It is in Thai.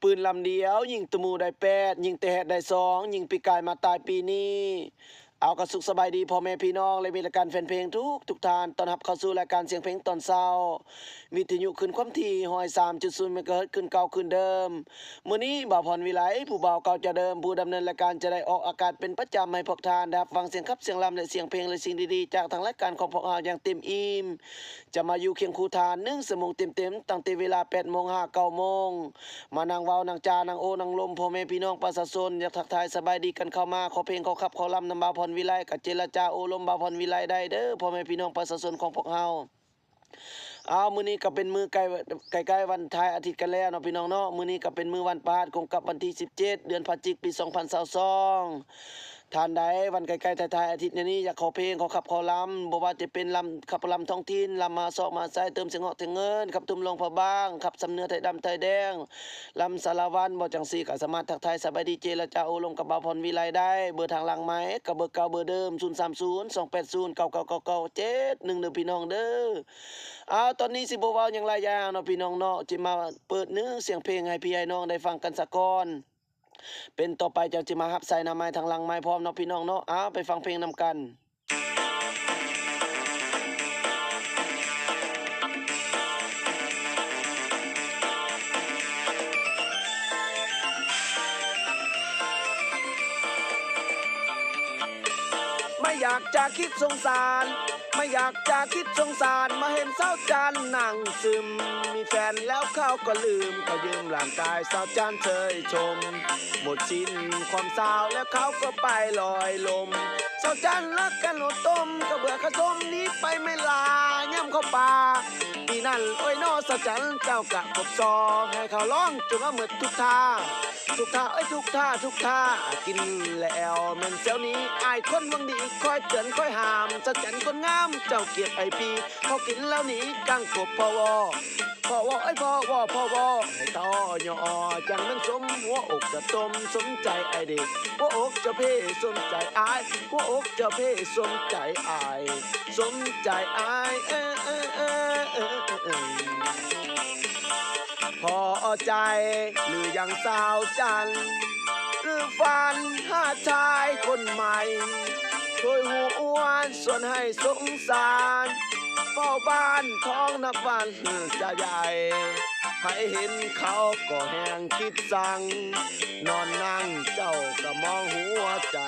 ปืนลำเดียวยิงตะมูได้8ยิงแต่แหดได้2ยิงปีกายมาตายปีนี้เอากระสุขสบายดีพ่อแม่พี่น้องและมีรายการแฟนเพลงทุกท่านต้อนรับเข้าสู่รายการเสียงเพลงตอนเช้าวิทยุขึ้นความถี่103.0 เมกะเฮิรตซ์ขึ้นเก่าขึ้นเดิมมื้อนี้บ่าวพรวิไลผู้บ่าวเก่าจะเดิมผู้ดำเนินรายการจะได้ออกอากาศเป็นประจำให้พวกท่านได้ฟังเสียงขับเสียงลำและเสียงเพลงและสิ่งดีๆจากทางรายการของพวกเราอย่างเต็มอิ่มจะมาอยู่เคียงคู่ทาน1ชั่วโมงเต็มๆตั้งแต่เวลา 8:05 9:00 นมานั่งเว้านั่งจานั่งโอนั่งลมพ่อแม่พี่น้องประชาชนอยากทักทายสบายดีกันเข้ามาขอเพลงขอขับขอลำนำบ่าวพรวิไลกับเจรจาโอลมบ่าวพรวิไลได้เด้อพ่อแม่พี่น้องประชาชนของพวกเฮามื้อนี้ก็เป็นมื้อใกล้วันท้ายอาทิตย์กันแล้วเนาะพี่น้องเนาะมื้อนี้ก็เป็นมื้อวันพฤหัสคงกับวันที่17เดือนพฤศจิกายนปี2022ท่านใดวันใกล้ๆท้ายๆอาทิตย์นี้อยากขอเพลงขอขับขอลำบ่ว่าจะเป็นลำขับลำท้องถิ่นลำมาซอกมาใส่เติมเสียงเหาะเสียงเงินขับตุ้มลงพะบ้างขับสำเนือไทยดำไทยแดงลำสารวันบ่จังซี่ก็สามารถทักทายสบายดีเจรจาโอลมกับบ่าวพรวิไลได้เบอร์ทางหลังไม้กับเบอร์เก่าเบอร์เดิม030 280 9999 71เด้อพี่น้องเด้อตอนนี้สิบ่เว้าหยังหลายอย่างเนาะพี่น้องเนาะจิมาเปิดเนื้อเสียงเพลงให้พี่ให้น้องได้ฟังกันซะก่อนเป็นต่อไปจังสิมารับใส่หน้าไม้ทางหลังไม้พร้อมเนาะพี่น้องเนาะไปฟังเพลงนำกันไม่อยากจะคิดสงสารไม่อยากจะคิดสงสารมาเห็นสาวจันนั่งซึมมีแฟนแล้วเขาก็ลืมเขายืมร่างกายสาวจันเชยชมหมดสิ้นความสาวแล้วเขาก็ไปลอยลมสาวจันรักกันโหดต้มก็เบื่อขสมนี้ไปไม่ลาย่ำเข้าป่าปีนั้นโอ้ยนอสาวจันเจ้ากะกบซอให้เขาร้องจนว่าหมดทุกท่าทุกท่าทุกท่ากินแล้วแม่นเจ้านี้อายคนวังดีคอยเตือนคอยห้ามสะจันคนงามเจ้าเกียรติไอพีเขากินแล้วหนีกังกบพอวพ่อวให้ต่อยอจังนั้นสมหัวอกจะต้มสมใจไอเด็กหัวอกจะเพ่สมใจอายหัวอกจะเพ่สมใจอายสมใจอายพอใจหรือยังสาวจันหรือฝันหาชายคนใหม่ช่วยหูอ้วนส่วนให้สงสารเฝ้าบ้านท้องนับวันจะใหญ่ให้เห็นเขาก็แห้งคิดสั่งนอนนั่งเจ้าก็มองหัวใจ